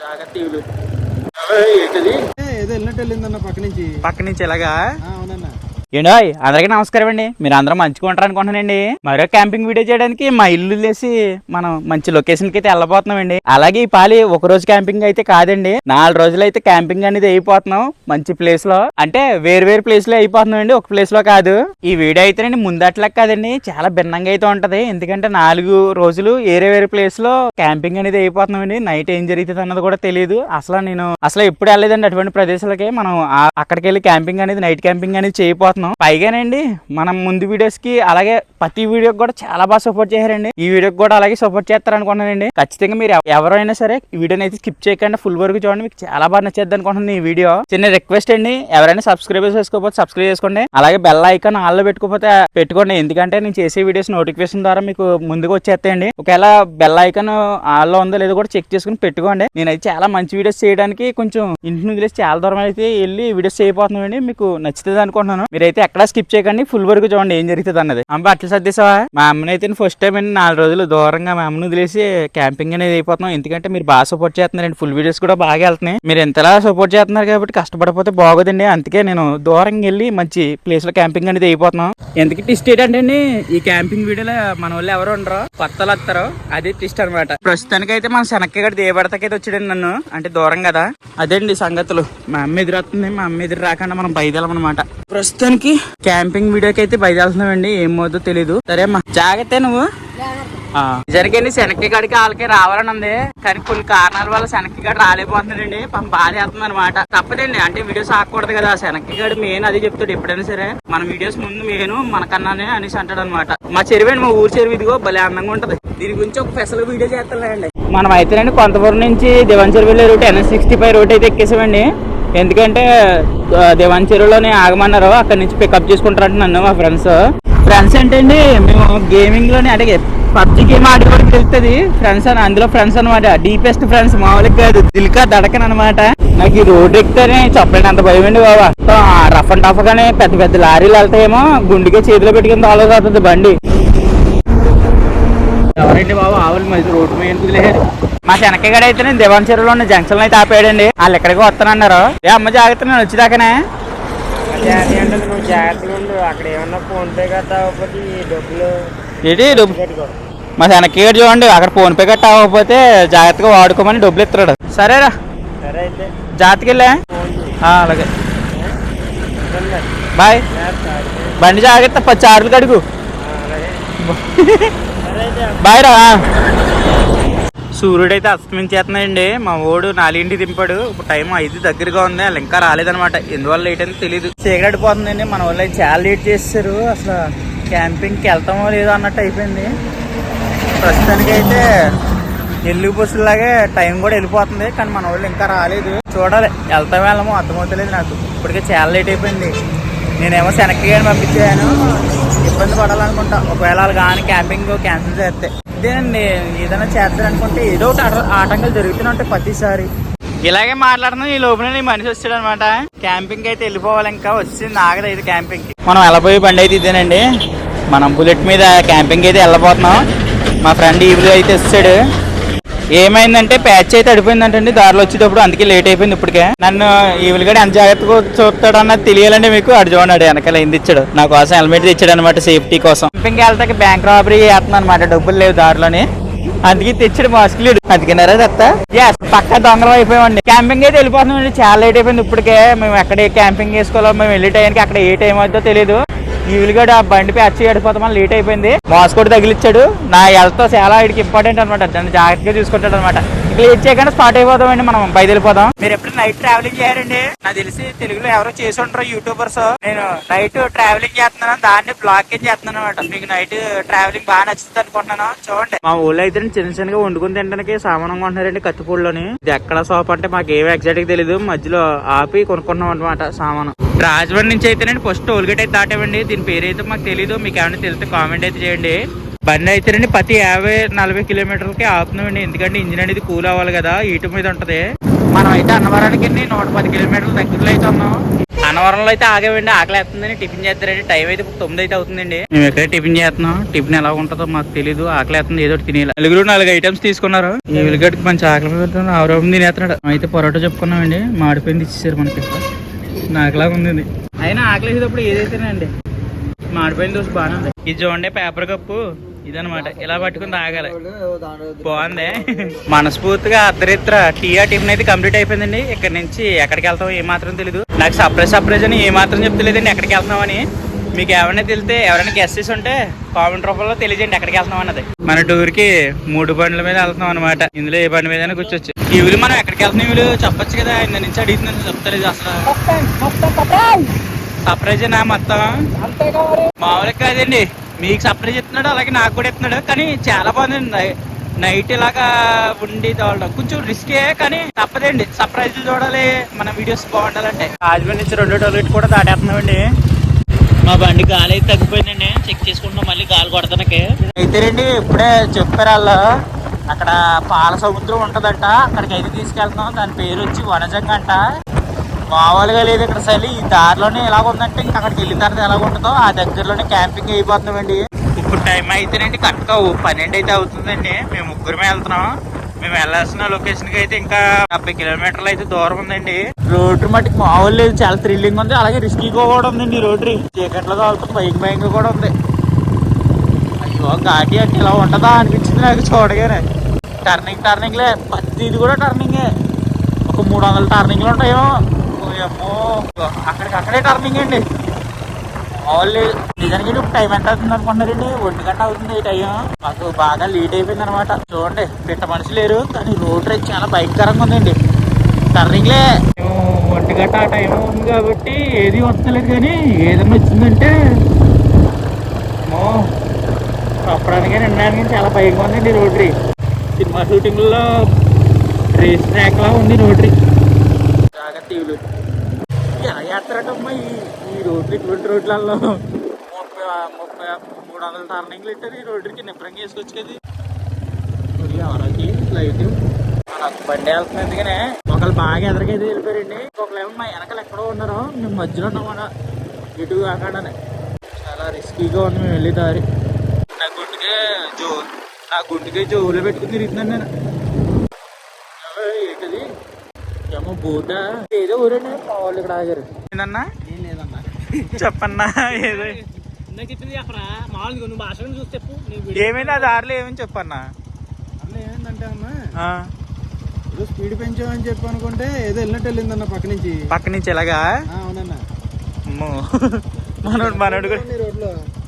ఏదో వెళ్ళినట్టు వెళ్ళిందన్న పక్క నుంచి ఎలాగా అవునన్నా. ఏండో అందరికీ నమస్కారం అండి. మీరు అందరూ మంచిగా అనుకుంటున్నానండి. మరో క్యాంపింగ్ వీడియో చేయడానికి మా ఇల్లు లేసి మనం మంచి లొకేషన్ కి అయితే వెళ్ళబోతున్నామండి. అలాగే ఈ పాలి ఒక రోజు క్యాంపింగ్ అయితే కాదండి, 4 రోజులు అయితే క్యాంపింగ్ అనేది అయిపోతున్నాం. మంచి ప్లేస్ లో అంటే వేరు ప్లేస్ లో అయిపోతున్నాం అండి, ఒక ప్లేస్ లో కాదు. ఈ వీడియో అయితేనండి ముందట్లా కాదండి, చాలా భిన్నంగా అయితే ఉంటది. ఎందుకంటే 4 రోజులు వేరే ప్లేస్ లో క్యాంపింగ్ అనేది అయిపోతున్నాం అండి. నైట్ ఏం జరుగుతుంది అన్నది కూడా తెలియదు. నేను ఎప్పుడు వెళ్ళలేదండి అటువంటి ప్రదేశాలకి. మనం అక్కడికి వెళ్ళి క్యాంపింగ్ అనేది నైట్ క్యాంపింగ్ అనేది చేయబోతున్నాం. పైగానండి మనం ముందు వీడియోస్ కి అలాగే ప్రతి వీడియోకి కూడా చాలా బాగా సపోర్ట్ చేశారండి. ఈ వీడియోకి కూడా అలాగే సపోర్ట్ చేస్తారు అనుకుంటున్నానండి. ఖచ్చితంగా మీరు ఎవరైనా సరే ఈ వీడియోని అయితే స్కిప్ చేయకుండా ఫుల్ వరకు చూడండి, మీకు చాలా బాగా నచ్చేది అనుకుంటున్నాను ఈ వీడియో. చిన్న రిక్వెస్ట్ అండి, ఎవరైనా సబ్స్క్రైబ్ చేసుకోకపోతే సబ్స్క్రైబ్ చేసుకోండి. అలాగే బెల్ ఐకాన్ ఆల్లో పెట్టుకోకపోతే పెట్టుకోండి, ఎందుకంటే నేను చేసే వీడియోస్ నోటిఫికేషన్ ద్వారా మీకు ముందుకు వచ్చేస్తాయండి. ఒకవేళ బెల్ ఐకాన్ ఆల్లో ఉందో లేదో కూడా చెక్ చేసుకుని పెట్టుకోండి. నేనైతే చాలా మంచి వీడియోస్ చేయడానికి కొంచెం ఇంటి నుంచి చాలా దూరం అయితే వెళ్ళి వీడియోస్ చేయబోతున్నామండి. మీకు నచ్చుతుంది అనుకుంటున్నాను. మీరైతే ఎక్కడ స్కిప్ చేయకండి, ఫుల్ వరకు చూడండి ఏం జరుగుతుంది అన్నది. అమ్మ అట్లా సర్దేసావా? మా అమ్మని అయితే ఫస్ట్ టైం అండి 4 రోజులు దూరంగా మా అమ్మను వదిలేసి క్యాంపింగ్ అనేది అయిపోతున్నాం. ఎందుకంటే మీరు బాగా సపోర్ట్ చేస్తున్నారండి, ఫుల్ వీడియోస్ కూడా బాగా వెళ్తున్నాయి. మీరు ఎంతలా సపోర్ట్ చేస్తున్నారు కాబట్టి కష్టపడిపోతే బాగోదండి. అందుకే నేను దూరంగా వెళ్ళి మంచి ప్లేస్ లో క్యాంపింగ్ అనేది అయిపోతున్నాం. ఎందుకు ట్విస్ట్ ఏంటంటే ఈ క్యాంపింగ్ వీడియోలో మన వాళ్ళు ఎవరు ఉండరు, కొత్తలు వస్తారు, అదే ట్విస్ట్ అనమాట. ప్రస్తుతానికి అయితే మన శనక్కి గడి దేవడతకైతే వచ్చాడండి నన్ను, అంటే దూరం కదా. అదేండి సంగతులు. మా అమ్మ ఎదురు వస్తుంది, మా అమ్మ ఎదురు రాకుండా మనం బయలుదేరమన్నమాట. ప్రస్తుతానికి క్యాంపింగ్ వీడియోకి అయితే బయలుదేరుతున్నామండి. ఏమవుతుందో తెలీదు. సరే అమ్మా జాగ్రత్త. నువ్వు జరిగింది శనక్కి గడికి వాళ్ళకి రావాలని ఉంది, కానీ కొన్ని కారణాల వల్ల శనక్కి గడి రాలేకపోతున్నాడండి. బాధ వేస్తుంది అనమాట. తప్పదండి, అంటే వీడియోస్ ఆకూడదు కదా. శనక్కి గడి మెయిన్ అది చెప్తాడు ఎప్పుడైనా సరే, మన వీడియోస్ ముందు మెయిన్ మనకన్నానే అనేసి అంటాడు అనమాట. మా చెరువు అండి, మా ఊరు చెరువు, ఇదిగో భలే అందంగా ఉంటది. దీని గురించి ఒక స్పెషల్ వీడియో చేస్తానండి. మనం అయితేనండి కొంతవరం నుంచి దివాన్ చెరువు వెళ్ళే రూట్ NS65 రూట్ అయితే ఎక్కేసామండి. ఎందుకంటే దివాన్ చెరువులోనే ఆగమన్నారు, అక్కడ నుంచి పికప్ చేసుకుంటారంట నన్ను మా ఫ్రెండ్స్ ఏంటండి. మేము గేమింగ్ లోనే అంటే పబ్జి గేమ్ ఆడి కూడా తెలుస్తుంది ఫ్రెండ్స్ అని, అందులో ఫ్రెండ్స్ అనమాట. డీపెస్ట్ ఫ్రెండ్స్, మామూలుగా కాదు, దిల్కా దడకన్ అనమాట. నాకు ఈ రోడ్ ఎక్కితేనే చెప్పండి అంత భయం అండి బాబా. రఫ్ అండ్ టఫ్ గానే పెద్ద లారీలు వెళ్తాయేమో గుండెగా చేతిలో పెట్టుకుని ఆలోచవుతుంది బండి. ఎవరండి బాబు ఆవులు మధ్య రోడ్డు మీద కుదిలేరు. మా శనక్కి గడ అయితే నేను దివాన్ చెరువులో ఉన్న జంక్షన్ అయితే ఆపేయడండి. వాళ్ళు ఎక్కడికి వస్తానన్నారు. ఏ అమ్మ జాగ్రత్త, నేను వచ్చేదాకానే. నువ్వు జాగ్రత్తగా ఉండు, అక్కడ ఏమన్నా ఫోన్ పే కట్ట అవ్వకపోతే డబ్బులు మా శనక్కి గడ చూడండి, అక్కడ ఫోన్ పే కట్ట అవ్వకపోతే జాగ్రత్తగా వాడుకోమని డబ్బులు ఇస్తున్నాడు. సరేరా, సరే అయితే జాగ్రత్తకి వెళ్ళా. అలాగే బాయ్. బండి జాగ్రత్త, 10 చార్లు కడుగు. బాయ్ రా. సూర్యుడు అయితే అస్తమించేస్తున్నాయండి. మా ఓడు 4 దింపాడు. ఇప్పుడు టైం 5 దగ్గరగా ఉంది, వాళ్ళు ఇంకా రాలేదనమాట. ఎందువల్ల లేట్ అని తెలియదు. చీకటిపోతుందండి. మన వాళ్ళు చాలా లేట్ చేస్తారు. అసలు క్యాంపింగ్కి వెళ్తామో లేదో అన్నట్టు అయిపోయింది. ప్రస్తుతానికి అయితే ఎల్లు బస్సులాగే టైం కూడా వెళ్ళిపోతుంది, కానీ మన వాళ్ళు ఇంకా రాలేదు. చూడాలి వెళ్ళమో అర్థమవుతలేదు నాకు. ఇప్పటికే చాలా లేట్ అయిపోయింది. నేనేమో శనక్కి గాని పంపించాను, ఇబ్బంది పడాలనుకుంటా ఒకవేళ వాళ్ళు కానీ క్యాంపింగ్ క్యాన్సిల్ చేస్తే. ఇదేనండి, ఏదైనా చేస్తారనుకుంటే ఏదో ఒకటి ఆటంకాలు జరుగుతూనే ఉంటాయి ప్రతిసారి. ఇలాగే మాట్లాడుతున్నాం. ఈ లోపల నీ మనిషి వచ్చాడు అనమాట. క్యాంపింగ్ అయితే వెళ్ళిపోవాలి, ఇంకా వచ్చింది ఆగదు అయితే క్యాంపింగ్ కి. మనం వెళ్ళబోయే బండి అయితే ఇదేనండి. మనం బుల్లెట్ మీద క్యాంపింగ్ అయితే వెళ్ళబోతున్నాం. మా ఫ్రెండ్ ఈవిలు అయితే వచ్చాడు. ఏమైందంటే ప్యాచ్ అయితే అడిపోయిందంటండి దారిలో వచ్చేటప్పుడు, అందుకే లేట్ అయిపోయింది. ఇప్పటికే నన్ను ఈవిలు గడి ఎంత జాగ్రత్తగా చూస్తాడు అన్నది తెలియాలండి మీకు. అడు చూడండి, వెనకాల ఏంది ఇచ్చాడు నా కోసం, హెల్మెట్ తెచ్చాడు అనమాట సేఫ్టీ కోసం. క్యాంపింగ్ వెళ్తాక బ్యాంక్ రాబరీ చేస్తున్నాను అనమాట, డబ్బులు లేవు దారిలోని, అందుకే తెచ్చాడు మాస్కులు. అందుకేనారా తెస్తా పక్క దొంగలం అయిపోయామండి. క్యాంపింగ్ అయితే వెళ్ళిపోతున్నామండి, చాలా లేట్ అయిపోయింది. ఇప్పటికే మేము ఎక్కడ క్యాంపింగ్ వేసుకోవాలో, మేము వెళ్ళే టైంకి అక్కడ ఏ టైం అవుతుందో తెలియదు. ఈ విలుగడ ఆ బండిపై అచ్చి ఏడిపోతామని లేట్ అయిపోయింది. మాస్క్ కూడా తగిలిచ్చాడు. నా హెల్త్ చాలా వీడికి ఇంపార్టెంట్ అనమాట, దాన్ని జాగ్రత్తగా చూసుకుంటాడు అనమాట. ఇట్లా లేట్ చేయకుండా స్పాట్ అయిపోతామండి, మనం బయలుదేరిపోతాం. మీరు ఎప్పుడు నైట్ ట్రావెలింగ్ చేయారండి? నాకు తెలిసి తెలుగులో ఎవరో చేసి ఉంటారు యూట్యూబర్స్. నేను నైట్ ట్రావెలింగ్ చేస్తున్నాను, దాన్ని బ్లాక్ చేస్తున్నాను అనమాట. మీకు నైట్ ట్రావెలింగ్ బాగా నచ్చుతుంది అనుకుంటున్నాను. చూడండి మా ఊళ్ళో అయితే చిన్నగా వండుకుని తినడానికి సామానం కొంటున్నారండి కత్తిపూడిలోని. ఇది ఎక్కడ షాప్ అంటే మాకు ఏమి ఎగ్జాక్ట్ గా తెలియదు. మధ్యలో ఆపి కొనుక్కున్నాం అనమాట సామాను. రాజమండ్రి నుంచి అయితేనండి ఫస్ట్ టోల్గేట్ అయితే దాటామండి. దీని పేరు అయితే మాకు తెలీదు, మీకు ఏమైనా తెలిస్తే కామెంట్ అయితే చేయండి. బండి అయితేనండి ప్రతి 50-40 కిలోమీటర్లకి ఆపుతున్నామండి. ఎందుకంటే ఇంజిన్ అనేది కూల్ అవ్వాలి కదా, ఈటు మీద ఉంటది. మనం అయితే అన్నవరానికి 110 కిలోమీటర్ల దగ్గరలో అయితే ఉన్నాం. అన్నవరంలో అయితే ఆగేవండి, ఆకలేస్తుందని టిఫిన్ చేస్తారండి. టైం అయితే 9 అయితే అవుతుందండి. మేము ఎక్కడ టిఫిన్ చేస్తున్నాం, టిఫిన్ ఎలా ఉంటుందో మాకు తెలీదు. ఆకలేస్తుంది, ఏదో తినేలా. 4 ఐటమ్స్ తీసుకున్నారు. ఈ ఉల్లిగడ్డకి మంచి ఆకలి పెడుతున్నారు, ఆరోగ్యం తినేస్తున్నాడు. అయితే పొరోటా చెప్పుకున్నామండి, మాడిపోయింది ఇచ్చేసారు మనకి. నాకులాగా ఉంది, అయినా ఆకలేసేటప్పుడు ఏదైతేనండి మాడిపోయిన దోశ బాగానే ఉంది. ఇది చూడండి పేపర్ కప్పు, ఇదనమాట. ఇలా పట్టుకుని తాగాలి, బాగుంది. మనస్ఫూర్తిగా అర్ధరిత్ర టీయా టిఫిన్ అయితే కంప్లీట్ అయిపోయిందండి. ఇక్కడ నుంచి ఎక్కడికి వెళ్తాం ఏమాత్రం తెలీదు. నాకు సర్ప్రైజ్ అని ఏమాత్రం చెప్తలేదండి ఎక్కడికి వెళ్తున్నామని. మీకు ఎవరైనా తెలితే, ఎవరైనా గెస్ట్ చేసి ఉంటే కామెంట్ రూపంలో తెలియజేయండి ఎక్కడికి వెళ్తున్నాం అన్నది. మన టూర్ కి 3 బండ్ల మీద వెళ్తున్నాం అనమాట. ఇందులో ఏ బండి మీద కూర్చోచ్చు. ఇవి మనం ఎక్కడికి వెళ్తున్నాం ఇవి చెప్పొచ్చు కదా. ఇంత నుంచి అడుగుతున్నాను, చెప్తలేదు అసలు. సర్ప్రైజ్ నా మొత్తం మామూలుగా కాదండి, మీకు సర్ప్రైజ్ ఇస్తున్నాడు, అలాగే నాకు కూడా ఇస్తున్నాడు. కానీ చాలా బాగుందండి. నైట్ ఇలాగా ఉండి తోడడం కొంచెం రిస్కే, కానీ తప్పదండి. సర్ప్రైజ్ చూడాలి, మన వీడియోస్ బాగుండాలంటే. రాజమండ్రి నుంచి 2 టోల్గేట్ కూడా దాటేస్తున్నామండి. మా బండి గాలి అయితే తగ్గిపోయిందండి, చెక్ చేసుకుంటాం మళ్ళీ గాలి కొడతానికి. అయితే రండి, ఇప్పుడే చెప్పారు వాళ్ళు అక్కడ పాల సముద్రం ఉంటదంట, అక్కడికి అయితే తీసుకెళ్తున్నాం. దాని పేరు వచ్చి వనజంగ అంట. మామూలుగా లేదు ఇక్కడ చలి. ఈ దారిలోనే ఎలాగ ఉందంటే ఇంకా అక్కడికి వెళ్ళిన తర్వాత ఎలాగ ఉంటుందో ఆ దగ్గరలోనే క్యాంపింగ్ అయిపోతున్నామండి. ఇప్పుడు టైం అయితేనండి కరెక్ట్గా 12 అయితే అవుతుందండి. మేము 3 వెళ్తున్నాం. మేము వెళ్ళాల్సిన లొకేషన్ కి అయితే ఇంకా 70 కిలోమీటర్లు అయితే దూరం ఉందండి. రోడ్డు మట్టికి మామూలు లేదు, చాలా థ్రిల్లింగ్ ఉంది. అలాగే రిస్కీగా కూడా ఉందండి రోడ్డు. చీకట్లో తోలుతుంది, భయంగా కూడా ఉంది. అయ్యో ఘాటి అంటే ఇలా ఉంటుందా అనిపించింది నాకు చూడగానే. టర్నింగ్లే, ఇది కూడా టర్నింగే. ఒక 300 టర్నింగ్లు ఉంటాయో. అమ్మో, అక్కడికక్కడే టర్నింగ్ అండి. మామూలు నిజానికి ఇప్పుడు టైం ఎంత అవుతుంది అనుకుంటున్నారండి? 1 గంట అవుతుంది ఈ టైం. మాకు బాగా లేట్ అయిపోయింది అనమాట. చూడండి, పిట్ట మనిషి లేరు, కానీ రోడ్ రేట్ చాలా భయంకరంగా ఉందండి. టర్నింగ్లే 1 గంట ఆ టైం ఉంది కాబట్టి ఏది వస్తలేదు. కానీ ఏదన్నా వచ్చిందంటే చెప్పడానికి వినడానికి చాలా భయంగా ఉందండి రోడ్రీ. సినిమా షూటింగ్లో రేస్ ట్రాక్ లా ఉంది రోడ్రీ. జాగ్రత్తలు ఎలా చేస్తారటమ్మా ఈ రోడ్లు, ఇటువంటి రోడ్లలో 300 టర్నింగ్లు ఇట్టారు. ఈ రోడ్డుకి నిబ్రంగా వేసుకోవచ్చు కదా. ఎవరికి లైట్ నాకు బండి వెళ్తుంది, అందుకనే ఒకళ్ళు బాగా ఎదరికైతే వెళ్ళిపోయారండి. ఒకళ్ళేమో మా వెనకాల ఎక్కడో ఉన్నారు, మేము మధ్యలో ఉన్నామన్నా, ఇటు కాకుండానే. చాలా రిస్కీగా ఉంది మేము వెళ్ళే దారి. నా గుండెకే జోలో పెట్టుకుని తిరుగుతున్నాను నేను. ఏంటది ఏమో బోట ఏదో ఊరండి, మా వాళ్ళు ఇక్కడ ఆగారు. ఏందన్నా? ఏం లేదన్నా, చెప్పన్నా. ఏదో చెప్పింది చెప్పరా, మామూలుగా నువ్వు భాష చూసి చెప్పు. ఏమైంది ఆ దారిలో ఏమని చెప్పన్నా? అన్న ఏమైందంటే అన్న ఏదో స్పీడ్ పెంచామని చెప్పి అనుకుంటే ఏదో వెళ్ళినట్టు వెళ్ళిందన్న పక్క నుంచి ఎలాగా. అవునన్నా,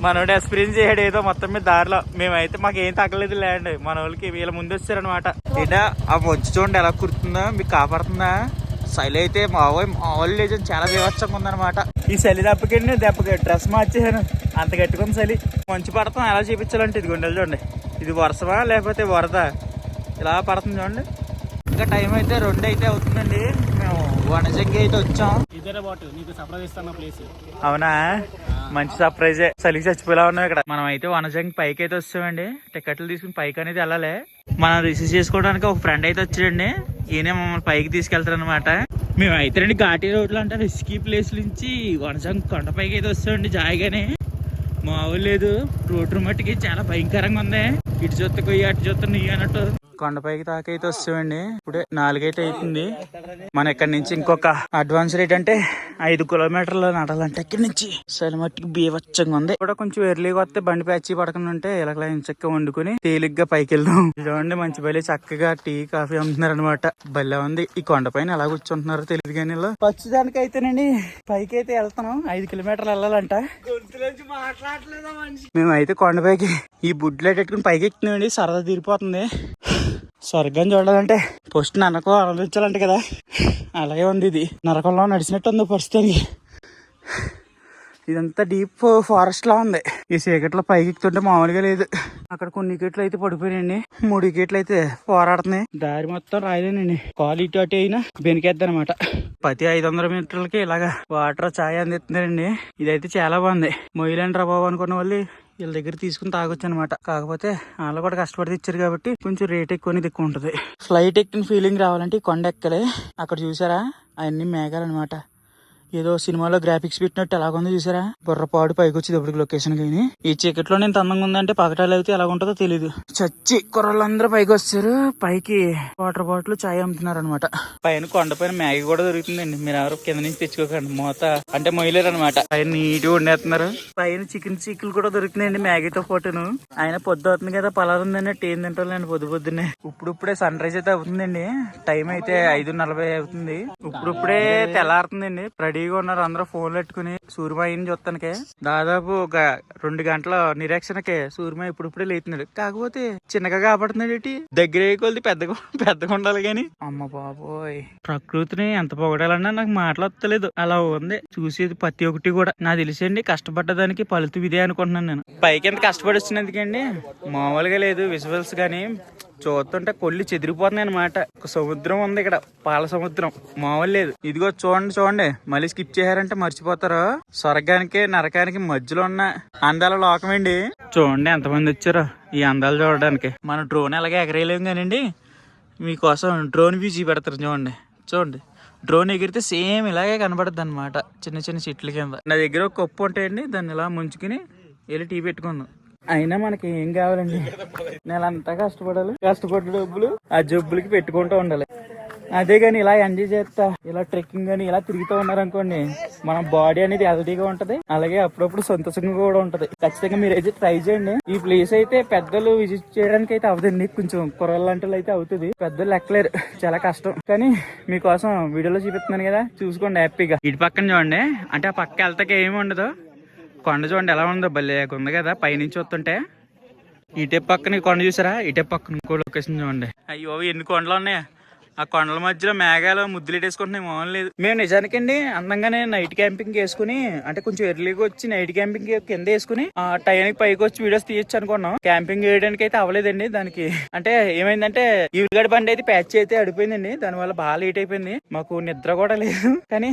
మనోడు ఎక్స్పీరియన్స్ చేయడు ఏదో మొత్తం మీద దారిలో. మేమైతే మాకు ఏం తగ్గలేదు లేండి. మన వాళ్ళకి వీళ్ళ ముందు వచ్చారనమాట. ఏంటా ఆ వచ్చి చూడండి ఎలా కుడుతుందా, మీకు కాపాడుతుందా. చలి అయితే మామూలు లేదు, చాలా బీభత్సంగా ఉందనమాట. ఈ చలి దెబ్బకండి డ్రెస్ మార్చేసాను, అంత కట్టుకుని చలి. మంచు పడతాం ఎలా చూపించాలంటే ఇది గుండెలు చూడండి. ఇది వర్షమా లేకపోతే వరద, ఇలా పడుతుంది చూడండి. ఇంకా టైం అయితే 2 అయితే అవుతుందండి. మేము వనజంగి అయితే వచ్చాం. అవునా, మంచి సర్ప్రైజే. చలికి చచ్చిపోయేలా ఉన్నాం ఇక్కడ. మనం అయితే వనజంగి పైకి అయితే వచ్చామండి. టికెట్లు తీసుకుని పైకి అనేది వెళ్ళాలి. మనం రిసీవ్ చేసుకోవడానికి ఒక ఫ్రెండ్ అయితే వచ్చాడండి. ఈయనే మమ్మల్ని పైకి తీసుకెళ్తారు అనమాట. మేము అయితే రండి ఘాటీ రోడ్లు అంటే రిస్కీ ప్లేస్ నుంచి వనజంగి కొండపైకి అయితే వస్తామండి. జాయిగానే మామూలు లేదు, రోడ్డు మట్టికి చాలా భయంకరంగా ఉంది. ఇటు చూస్తే కొయ్యి అటు చూస్తే నెయ్యి అన్నట్టు. కొండపైకి తాకైతే వస్తామండి. ఇప్పుడే 4 అయితే అవుతుంది. మన ఇక్కడ నుంచి ఇంకొక అడ్వాన్స్ రేట్ అంటే 5 కిలోమీటర్లు నడాలంటే ఇక్కడి నుంచి. సరే మట్టికి బీవచ్చంగా ఉంది. కూడా కొంచెం ఎర్లీగా వస్తే బండి ప్యాచి పడకుండా ఉంటే ఇలా చక్కగా వండుకుని తేలిగ్గా పైకి వెళ్దాం. చూడండి మంచి బలి చక్కగా టీ కాఫీ అమ్ముతున్నారు అనమాట. భలే ఉంది. ఈ కొండపైన ఎలా కూర్చుంటున్నారో తెలియదు కానీ పచ్చదానికి అయితేనండి పైకి అయితే వెళ్తున్నాం. 5 కిలోమీటర్లు వెళ్ళాలంట. మేమైతే కొండపైకి ఈ బుడ్లు పెట్టుకుని పైకి ఎక్కుతున్నామండి. సరదా తీరిపోతుంది. స్వర్గం చూడాలంటే ఫస్ట్ నరకం ఆలోచించాలంట కదా, అలాగే ఉంది. ఇది నరకంలో నడిచినట్టు ఉంది పరిస్థితి. ఇదంతా డీప్ ఫారెస్ట్ లా ఉంది. ఈ చీకట్లో పైకి ఎక్కుతుంటే మామూలుగా లేదు. అక్కడ కొన్ని వికెట్లు అయితే పడిపోయినాయండి. 3 వికెట్లు అయితే పోరాడుతున్నాయి. దారి మొత్తం రాయలేనండి. కాలు ఇటు అటు అయినా బెనికేద్దనమాట. ప్రతి 500 మీటర్లకి ఇలాగా వాటర్ ఛాయ్ అందిస్తున్నారండి. ఇదైతే చాలా బాగుంది. మొయ్యలేండి రా బాబు అనుకున్న వాళ్ళు వీళ్ళ దగ్గర తీసుకుని తాగొచ్చు అనమాట. కాకపోతే వాళ్ళు కూడా కష్టపడి తెచ్చారు కాబట్టి కొంచెం రేట్ ఎక్కువ ఉంటుంది. ఫ్లైట్ ఎక్కిన ఫీలింగ్ రావాలంటే కొండ ఎక్కలే. అక్కడ చూసారా అవన్నీ మేఘాలు అనమాట. ఏదో సినిమాలో గ్రాఫిక్స్ పెట్టినట్టు ఎలాగుందో చూసారా, బుర్రపాడు పైకి వచ్చేటప్పుడు లొకేషన్ కానీ. ఈ చీకట్లో నేను అందంగా ఉందంటే పగటాలు అయితే ఎలా ఉంటుందో తెలీదు. చచ్చి కుర్రలందరూ పైకి వచ్చారు. పైకి వాటర్ బాటిల్ చాయ్ అమ్ముతున్నారు అనమాట. పైన కొండపైన మ్యాగీ కూడా దొరుకుతుందండి. మీరు ఎవరు కింద నుంచి తెచ్చుకోకండి, మూత అంటే మొయ్యలేరు అనమాట. పైన నీట్గా వండేస్తున్నారు. పైన చికెన్ చీకులు కూడా దొరుకుతున్నాయండి మ్యాగీతో పాటును. ఆయన పొద్దు అవుతుంది కదా, పలారు ఉందండి, ఏం తింటాను పొద్దున్నే. ఇప్పుడే సన్ రైజ్ అయితే అవుతుందండి. టైం అయితే 5:40 అవుతుంది. ఇప్పుడే తెల్లారుతుందండి. రెడీగా ఉన్నారు అందరూ ఫోన్లు పెట్టుకుని సూర్యమాయిని చూస్తానికే. దాదాపు ఒక 2 గంటల నిరీక్షణకే సూర్యమాయి ఇప్పుడే లేతున్నాడు. కాకపోతే చిన్నగా కాపాడుతున్నాడు ఏంటి, దగ్గర కొలిది పెద్దగా ఉండాలి గాని. అమ్మ బాబోయ్, ప్రకృతిని ఎంత పొగడాలన్నా నాకు మాట్లాడలేదు. అలా ఉంది చూసేది ప్రతి ఒక్కటి కూడా. నాకు తెలిసండి కష్టపడ్డదానికి ఫలితం ఇదే అనుకుంటున్నాను నేను. పైకి ఎంత కష్టపడి వచ్చినందుకండి మామూలుగా లేదు. విజువల్స్ గానీ చూస్తుంటే కొల్లి చెదిరిపోతున్నాయి అనమాట. ఒక సముద్రం ఉంది ఇక్కడ, పాల సముద్రం, మామూలు లేదు. ఇదిగో చూడండి మళ్ళీ స్కిప్ చేశారంటే మర్చిపోతారు. స్వర్గానికి నరకానికి మధ్యలో ఉన్న అందాల లోకం అండి. చూడండి ఎంతమంది వచ్చారో ఈ అందాలు చూడడానికి. మన డ్రోన్ ఎలాగే ఎగరేయలేము కానండి, మీకోసం డ్రోన్ వ్యూ చూపెడతారు. చూడండి డ్రోన్ ఎగిరితే సేమ్ ఇలాగే కనబడుద్ది అనమాట. చిన్న చిన్న చెట్ల కింద. నా దగ్గర ఒక కప్పు ఉంటాయండి, దాన్ని ఇలా ముంచుకుని వెళ్ళి టీ పెట్టుకుందాం. అయినా మనకి ఏం కావాలండి, నెలంతా కష్టపడ్డ డబ్బులు ఆ జబ్బులకి పెట్టుకుంటూ ఉండాలి. అదే గాని ఇలా ఎంజాయ్ చేస్తా, ఇలా ట్రెక్కింగ్ గాని ఇలా తిరుగుతూ ఉన్నారనుకోండి, మన బాడీ అనేది హెల్తీగా ఉంటది. అలాగే అప్పుడప్పుడు సంతోషంగా కూడా ఉంటది. ఖచ్చితంగా మీరు అయితే ట్రై చేయండి. ఈ ప్లేస్ అయితే పెద్దలు విజిట్ చేయడానికి అయితే అవదండి, కొంచెం కుర్రలాంటి అయితే అవుతుంది. పెద్దలు ఎక్కలేరు, చాలా కష్టం. కానీ మీకోసం వీడియోలో చూపిస్తున్నాను కదా, చూసుకోండి హ్యాపీగా. ఇటు పక్కన చూడండి, అంటే ఆ పక్క వెళ్తాక ఏమి ఉండదు. కొండ చూడండి ఎలా ఉందో, భలే ఉంది కదా పైనుంచి వస్తుంటే. ఇటే పక్కన కొండ చూసారా, ఇటే పక్కన ఇంకో లొకేషన్ చూడండి. అయ్యో ఎన్ని కొండలు ఉన్నాయి. ఆ కొండల మధ్యలో మేఘాలు ముద్దులేటేసుకుంటున్నాయి, మామూలు లేదు. మేము నిజానికండి అందంగానే నైట్ క్యాంపింగ్ వేసుకుని, అంటే కొంచెం ఎర్లీగా వచ్చి నైట్ క్యాంపింగ్ కింద వేసుకుని ఆ టైంకి పైకి వచ్చి వీడియోస్ తీయచ్చు అనుకున్నాం. క్యాంపింగ్ వేయడానికి అయితే అవ్వలేదండి. దానికి అంటే ఏమైందంటే ఈవిగడ బండి అయితే ప్యాచ్ అయితే అడిపోయిందండి. దానివల్ల బాగా లేట్ అయిపోయింది. మాకు నిద్ర కూడా లేదు. కానీ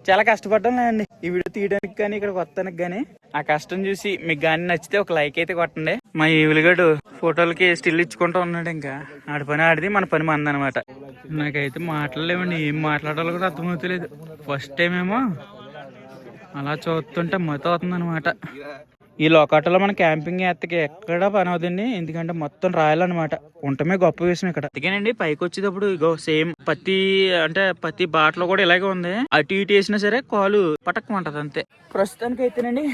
చాలా కష్టపడ్డాం అండి ఈ వీడియో తీయడానికి కానీ ఇక్కడికి వస్తానికి కానీ. ఆ కష్టం చూసి మీకు కానీ నచ్చితే ఒక లైక్ అయితే కొట్టండి. మా ఈవిలిగడు ఫోటోలకి స్టిల్ ఇచ్చుకుంటూ ఉన్నాడు. ఇంకా ఆడి పని ఆడిది, మన పని మంది అనమాట. నాకైతే మాట్లాడలేమండి, ఏం మాట్లాడాలో కూడా అర్థమవుతలేదు. ఫస్ట్ టైం ఏమో అలా చూస్తుంటే మత అవుతుంది అనమాట. ఈ లోకాటలో మన క్యాంపింగ్ ఎత్తకి ఎక్కడ పని అవుతుంది, ఎందుకంటే మొత్తం రాయాలన్నమాట. ఉండటమే గొప్ప విషయం ఇక్కడ. అందుకేనండి పైకి వచ్చేటప్పుడు ఇగో సేమ్ ప్రతి బాటలో కూడా ఇలాగే ఉంది. అటు ఇటు వేసినా సరే కాలు పటక్కమంటది అంతే. ప్రస్తుతానికి అయితేనండి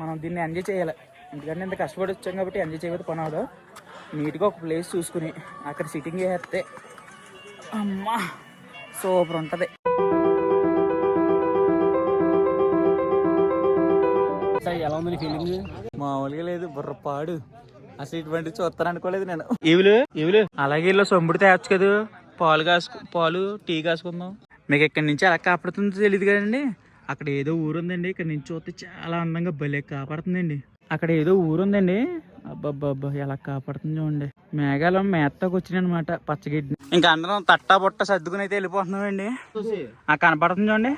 మనం దీన్ని ఎంజాయ్ చేయాలి. ఎందుకంటే ఇంత కష్టపడి వచ్చాం కాబట్టి ఎంజాయ్ చేయకపోతే పని అవదు. నీట్గా ఒక ప్లేస్ చూసుకుని అక్కడ సిట్టింగ్ చేస్తే అమ్మా సూపర్ ఉంటది. ఎలా ఉంది ఫీలింగ్? మామూలుగా లేదు, బుర్రపాడు. అసలు ఇటువంటి చూస్తాను అనుకోలేదు నేను. ఇవులు అలాగే ఇలా సొంపుడు తేవచ్చు కదా, పాలు టీ కాసుకుందాం. మీకు ఎక్కడి నుంచి ఎలా కాపాడుతుందో తెలియదు కదండి. అక్కడ ఏదో ఊరుందండి, ఇక్కడ నుంచి చూస్తే చాలా అందంగా భలే కాపాడుతుందండి. అక్కడ ఏదో ఊరుందండి, అబ్బబ్బబ్బా ఎలా కాపాడుతుంది చూడండి. మేఘాలం మేత్తకు వచ్చినాయి అనమాట, పచ్చగడ్డి. ఇంకా అందరం తట్టా బొట్ట సర్దుకుని అయితే వెళ్ళిపోతున్నామండి. ఆ కనపడుతుంది చూడండి,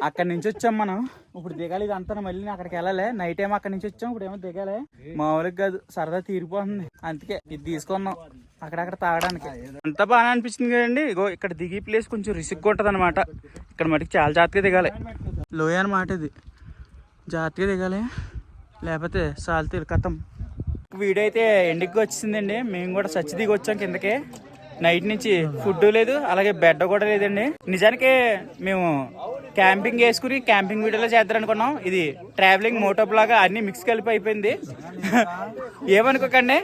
అక్కడి నుంచి వచ్చాం మనం. ఇప్పుడు దిగాలి ఇదంతా, మళ్ళీ అక్కడికి వెళ్ళాలి. నైట్ ఏమో అక్కడి నుంచి వచ్చాం, ఇప్పుడు ఏమో దిగాలి. మామూలుగా కాదు, సరదా తీరిపోతుంది. అందుకే ఇది తీసుకున్నాం అక్కడక్కడ తాగడానికి. అంతా బాగా అనిపించింది కదండి. ఇగో ఇక్కడ దిగి ప్లేస్ కొంచెం రిస్క్ ఉంటుంది అనమాట. ఇక్కడ మటుకు చాలా జాగ్రత్తగా దిగాలి. లోయ అనమాట ఇది, జాగ్రత్తగా దిగాలి, లేకపోతే సాల్తీ కథం. వీడియో అయితే ఎండికి వచ్చిందండి. మేము కూడా సచ్చి దిగి వచ్చాం కిందకి. నైట్ నుంచి ఫుడ్ లేదు, అలాగే బెడ్ కూడా లేదండి. నిజానికి మేము క్యాంపింగ్ వేసుకుని క్యాంపింగ్ వీడియోలో చేద్దాం అనుకున్నాం. ఇది ట్రావెలింగ్ మోటో బ్లాగ్ అన్ని మిక్స్ కలిపి అయిపోయింది. ఏమనుకోకండి,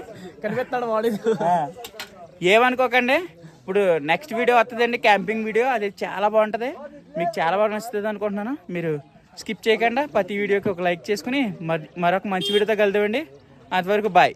కనిపిస్తాడు వాడు, ఏమనుకోకండి. ఇప్పుడు నెక్స్ట్ వీడియో వస్తుందండి, క్యాంపింగ్ వీడియో. అది చాలా బాగుంటుంది, మీకు చాలా బాగా నచ్చుతుంది అనుకుంటున్నాను. మీరు స్కిప్ చేయకుండా ప్రతి వీడియోకి ఒక లైక్ చేసుకుని మరొక మంచి వీడియోతో కలుద్దామండి. అంతవరకు బాయ్.